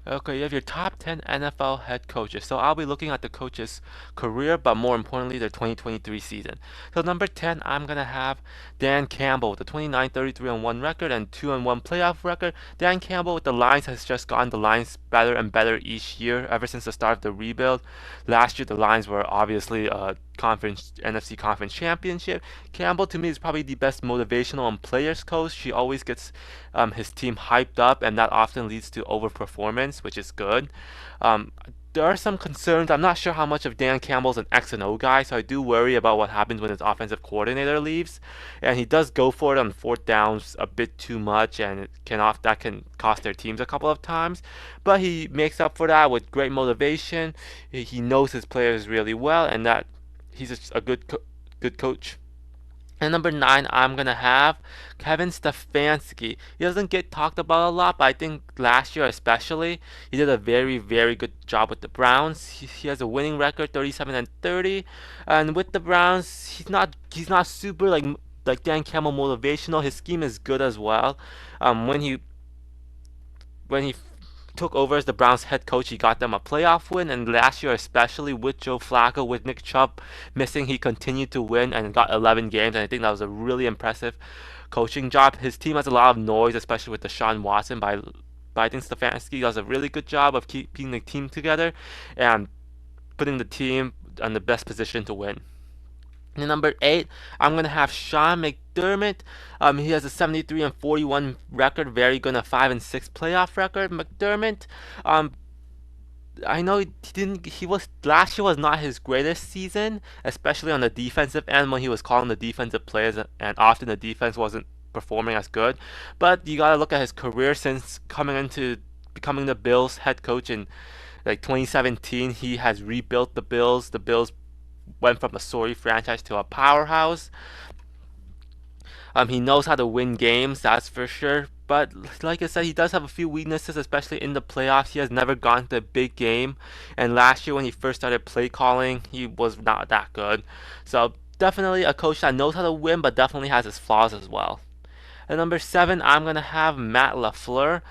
Okay, you have your top 10 NFL head coaches. So I'll be looking at the coach's career, but more importantly, their 2023 season. So number 10, I'm going to have Dan Campbell with the 29-33-1 record and 2-1 playoff record. Dan Campbell with the Lions has just gotten the Lions better and better each year ever since the start of the rebuild. Last year, the Lions were obviously a NFC conference championship. Campbell to me is probably the best motivational and players coach. She always gets his team hyped up, and that often leads to overperformance, which is good. Um, there are some concerns. I'm not sure how much of Dan Campbell's an X and O guy, so I do worry about what happens when his offensive coordinator leaves. And he does go for it on fourth downs a bit too much, and that can cost their teams a couple of times. But he makes up for that with great motivation. He knows his players really well, and that he's a good coach. And number 9, I'm going to have Kevin Stefanski. He doesn't get talked about a lot, but I think last year especially, he did a very, very good job with the Browns. He has a winning record, 37-30. And with the Browns, he's not super like Dan Campbell motivational. His scheme is good as well. When he took over as the Browns head coach, he got them a playoff win, and last year, especially with Joe Flacco, with Nick Chubb missing, he continued to win and got 11 games, and I think that was a really impressive coaching job. His team has a lot of noise, especially with Deshaun Watson, but I think Stefanski does a really good job of keeping the team together and putting the team in the best position to win. And number 8, I'm gonna have Sean McDermott. He has a 73-41 record, very good, a 5-6 playoff record. McDermott, um, I know he didn't. He was last year was not his greatest season, especially on the defensive end when he was calling the defensive plays, and often the defense wasn't performing as good. But you gotta look at his career since coming into becoming the Bills head coach in like 2017. He has rebuilt the Bills. The Bills went from a sorry franchise to a powerhouse. He knows how to win games, that's for sure. But like I said, he does have a few weaknesses, especially in the playoffs. He has never gone to a big game, and last year when he first started play calling, he was not that good. So definitely a coach that knows how to win, but definitely has his flaws as well. At number 7, I'm gonna have Matt LaFleur.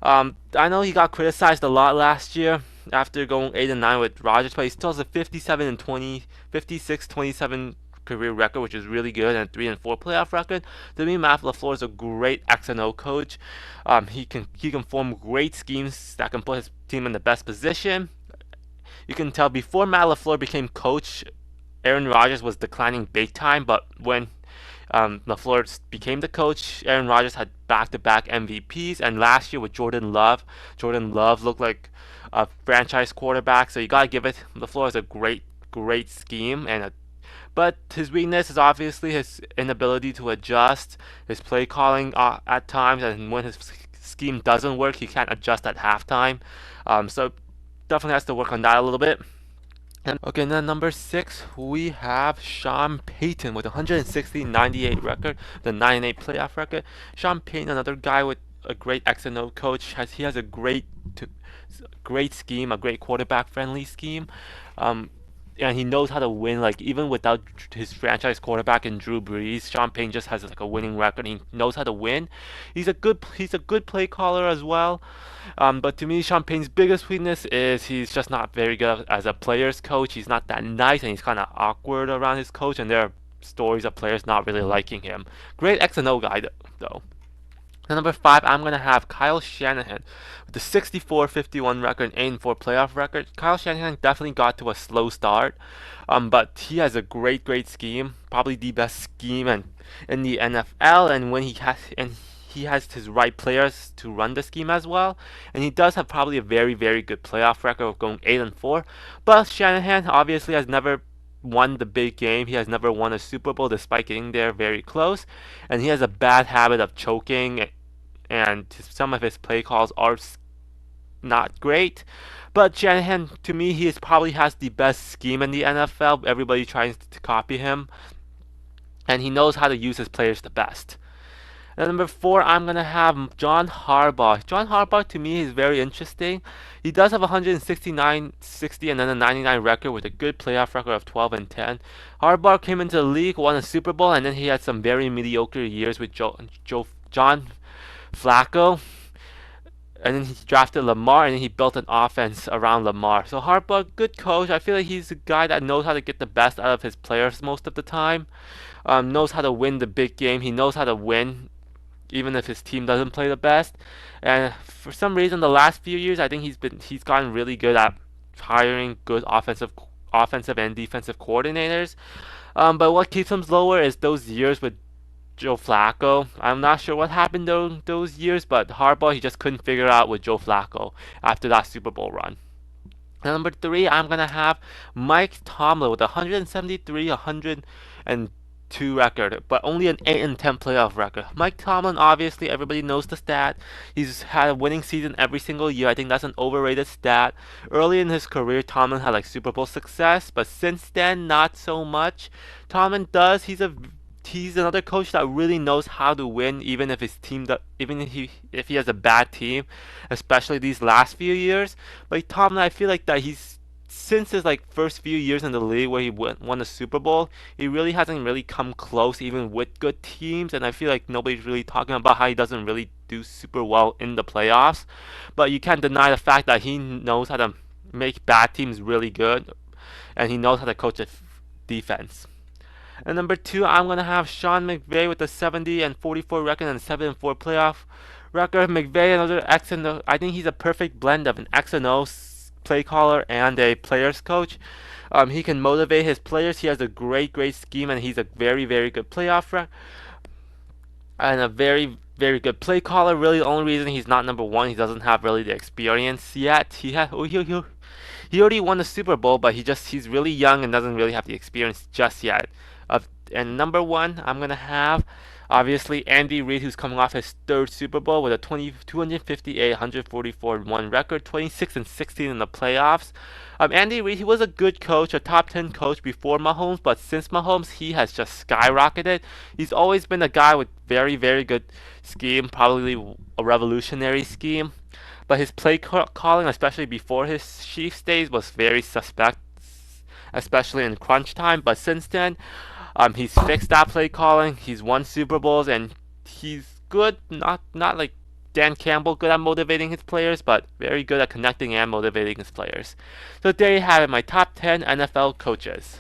I know he got criticized a lot last year after going 8-9 with Rodgers, but he still has a 57 and 20, 56-27 career record, which is really good, and a 3-4 playoff record. To me, Matt LaFleur is a great X and O coach. He can form great schemes that can put his team in the best position. You can tell before Matt LaFleur became coach, Aaron Rodgers was declining big time, but when LaFleur became the coach, Aaron Rodgers had back-to-back MVPs, and last year with Jordan Love looked like a franchise quarterback. So you gotta give it. LaFleur is a great scheme, but his weakness is obviously his inability to adjust, his play calling at times, and when his scheme doesn't work, he can't adjust at halftime. So definitely has to work on that a little bit. Okay, and then number 6, we have Sean Payton with 160-98 record, the 9-8 playoff record. Sean Payton, another guy with a great X and O coach, he has a great scheme, a great quarterback friendly scheme. Um, and he knows how to win. Like even without his franchise quarterback in Drew Brees, Sean Payton just has like a winning record. He knows how to win. He's a good play caller as well. But to me, Sean Payton's biggest weakness is he's just not very good as a player's coach. He's not that nice, and he's kind of awkward around his coach. And there are stories of players not really liking him. Great X and O guy though. At number 5, I'm going to have Kyle Shanahan with the 64-51 record and 8-4 playoff record. Kyle Shanahan definitely got to a slow start, but he has a great scheme, probably the best scheme in the NFL. And he has his right players to run the scheme as well. And he does have probably a very good playoff record of going 8-4. But Shanahan obviously has never won the big game. He has never won a Super Bowl despite getting there very close. And he has a bad habit of choking, and some of his play calls are not great. But Shanahan, to me, probably has the best scheme in the NFL. Everybody tries to copy him, and he knows how to use his players the best. And number 4, I'm gonna have John Harbaugh. John Harbaugh to me is very interesting. He does have 169-60 and then a 99 record with a good playoff record of 12-10. Harbaugh came into the league, won a Super Bowl, and then he had some very mediocre years with John Flacco. and then he drafted Lamar, and then he built an offense around Lamar. So Harbaugh, good coach. I feel like he's a guy that knows how to get the best out of his players most of the time. Knows how to win the big game. He knows how to win even if his team doesn't play the best. And for some reason, the last few years, I think he's gotten really good at hiring good offensive and defensive coordinators. But what keeps him lower is those years with Joe Flacco. I'm not sure what happened those years, but Harbaugh, he just couldn't figure out with Joe Flacco after that Super Bowl run. And number three, I'm gonna have Mike Tomlin with 173, 102 record, but only an 8 and 10 playoff record. Mike Tomlin, obviously, everybody knows the stat. He's had a winning season every single year. I think that's an overrated stat. Early in his career, Tomlin had like Super Bowl success, but since then, not so much. Tomlin does. He's another coach that really knows how to win, even if his team, even if he has a bad team, especially these last few years. But Tomlin, I feel like that he's since his like first few years in the league where he won a Super Bowl, he really hasn't really come close even with good teams, and I feel like nobody's really talking about how he doesn't really do super well in the playoffs. But you can't deny the fact that he knows how to make bad teams really good, and he knows how to coach a defense. And number two, I'm gonna have Sean McVay with a 70 and 44 record and 7 and 4 playoff record. McVay, another X and O. I think he's a perfect blend of an X and O play caller and a players coach. He can motivate his players. He has a great scheme, and he's a very good playoff and a very good play caller. Really, the only reason he's not number one, he doesn't have really the experience yet. He already won the Super Bowl, but he's really young and doesn't really have the experience just yet. And number one, I'm gonna have obviously Andy Reid, who's coming off his third Super Bowl with a 258, 144 1 record, 26 and 16 in the playoffs. Andy Reid, he was a good coach, a top 10 coach before Mahomes, but since Mahomes, he has just skyrocketed. He's always been a guy with very good scheme, probably a revolutionary scheme. But his play calling, especially before his Chiefs days, was very suspect, especially in crunch time. But since then, he's fixed that play calling. He's won Super Bowls, and he's good. Not like Dan Campbell, good at motivating his players, but very good at connecting and motivating his players. So there you have it, my top 10 NFL coaches.